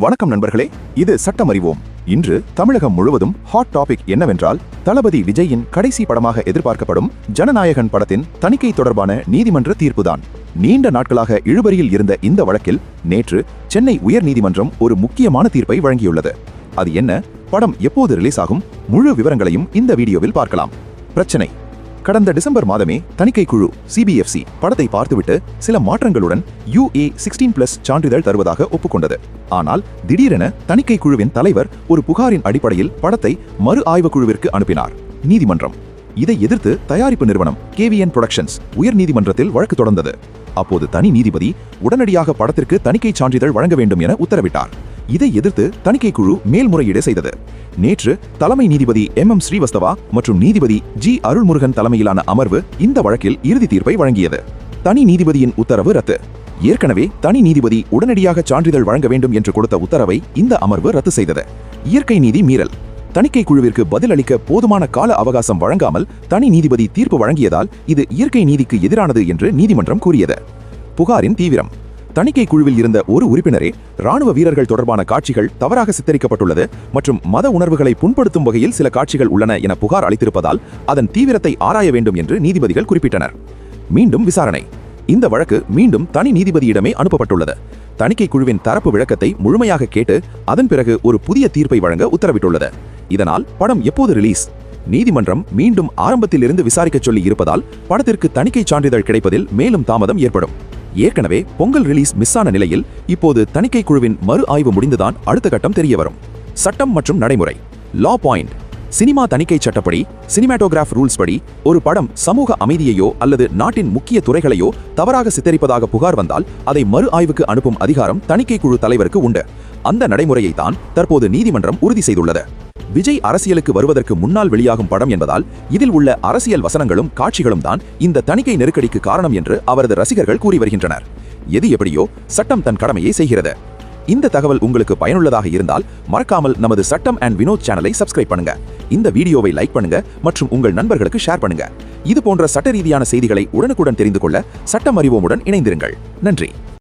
வணக்கம் நண்பர்களே, இது சட்டம் அறிவோம். இன்று தமிழகம் முழுவதும் ஹாட் டாபிக் என்னவென்றால், தளபதி விஜயின் கடைசி படமாக எதிர்பார்க்கப்படும் ஜனநாயகன் படத்தின் தணிக்கை தொடர்பான நீதிமன்ற தீர்ப்புதான். நீண்ட நாட்களாக இழுபறியில் இருந்த இந்த வழக்கில் நேற்று சென்னை உயர்நீதிமன்றம் ஒரு முக்கியமான தீர்ப்பை வழங்கியுள்ளது. அது என்ன, படம் எப்போது ரிலீஸ் ஆகும், முழு விவரங்களையும் இந்த வீடியோவில் பார்க்கலாம். பிரச்சனை: கடந்த டிசம்பர் மாதமே தணிக்கை குழு CBFC படத்தை பார்த்துவிட்டு சில மாற்றங்களுடன் UA-16+ சான்றிதழ் தருவதாக ஒப்புக்கொண்டது. ஆனால் திடீரென தணிக்கை குழுவின் தலைவர் ஒரு புகாரின் அடிப்படையில் படத்தை மறு ஆய்வு குழுவிற்கு அனுப்பினார். நீதிமன்றம் இதை எதிர்த்து தயாரிப்பு நிறுவனம் KVN புரொடக்ஷன்ஸ் உயர்நீதிமன்றத்தில் வழக்கு தொடர்ந்தது. அப்போது தனி நீதிபதி உடனடியாக படத்திற்கு தணிக்கை சான்றிதழ் வழங்க வேண்டும் என உத்தரவிட்டார். இதை எதிர்த்து தணிக்கை குழு மேல்முறையீடு செய்தது. நேற்று தலைமை நீதிபதி MM ஸ்ரீவஸ்தவா மற்றும் நீதிபதி G அருள்முருகன் தலைமையிலான அமர்வு இந்த வழக்கில் இறுதி தீர்ப்பை வழங்கியது. தனி நீதிபதியின் உத்தரவு ரத்து. ஏற்கனவே தனி நீதிபதி உடனடியாக சான்றிதழ் வழங்க வேண்டும் என்று கொடுத்த உத்தரவை இந்த அமர்வு ரத்து செய்தது. இயற்கை நீதி மீறல்: தணிக்கை குழுவிற்கு பதிலளிக்க போதுமான கால அவகாசம் வழங்காமல் தனி நீதிபதி தீர்ப்பு வழங்கியதால் இது இயற்கை நீதிக்கு எதிரானது என்று நீதிமன்றம் கூறியது. புகாரின் தீவிரம்: தணிக்கை குழுவில் இருந்த ஒரு உறுப்பினரே ராணுவ வீரர்கள் தொடர்பான காட்சிகள் தவறாக சித்தரிக்கப்பட்டுள்ளது மற்றும் மத உணர்வுகளை புண்படுத்தும் வகையில் சில காட்சிகள் உள்ளன என புகார் அளித்திருப்பதால் அதன் தீவிரத்தை ஆராய வேண்டும் என்று நீதிபதிகள் குறிப்பிட்டனர். மீண்டும் விசாரணை: இந்த வழக்கு மீண்டும் தனி நீதிபதியிடமே அனுப்பப்பட்டுள்ளது. தணிக்கை குழுவின் தரப்பு விளக்கத்தை முழுமையாக கேட்டு அதன் பிறகு ஒரு புதிய தீர்ப்பை வழங்க உத்தரவிட்டுள்ளது. இதனால் படம் எப்போது ரிலீஸ்? நீதிமன்றம் மீண்டும் ஆரம்பத்தில் இருந்து விசாரிக்க சொல்லி இருப்பதால் படத்திற்கு தணிக்கை சான்றிதழ் கிடைப்பதில் மேலும் தாமதம் ஏற்படும். ஏற்கனவே பொங்கல் ரிலீஸ் மிஸ் ஆன நிலையில் இப்போது தணிக்கை குழுவின் மறு ஆய்வு முடிந்துதான் அடுத்த கட்டம் தெரிய வரும். சட்டம் மற்றும் நடைமுறை: லா பாயிண்ட். சினிமா தணிக்கை சட்டப்படி, சினிமாட்டோகிராஃப் ரூல்ஸ் படி ஒரு படம் சமூக அமைதியையோ அல்லது நாட்டின் முக்கிய துறைகளையோ தவறாக சித்தரிப்பதாக புகார் வந்தால் அதை மறு ஆய்வுக்கு அனுப்பும் அதிகாரம் தணிக்கை குழு தலைவருக்கு உண்டு. அந்த நடைமுறையை தான் தற்போது நீதிமன்றம் உறுதி செய்துள்ளது. விஜய் அரசியலுக்கு வருவதற்கு முன்னால் வெளியாகும் படம் என்பதால் இதில் உள்ள அரசியல் வசனங்களும் காட்சிகளும் தான் இந்த தணிக்கை நெருக்கடிக்கு காரணம் என்று அவரது ரசிகர்கள் கூறி வருகின்றனர். எது எப்படியோ சட்டம் தன் கடமையை செய்கிறது. இந்த தகவல் உங்களுக்கு பயனுள்ளதாக இருந்தால் மறக்காமல் நமது சட்டம் அண்ட் வினோத் சேனலை சப்ஸ்கிரைப் பண்ணுங்க. இந்த வீடியோவை லைக் பண்ணுங்க மற்றும் உங்கள் நண்பர்களுக்கு ஷேர் பண்ணுங்க. இது போன்ற சட்ட ரீதியான செய்திகளை உடனுக்குடன் தெரிந்து கொள்ள சட்டம் அறிவோமுடன் இணைந்திருங்கள். நன்றி.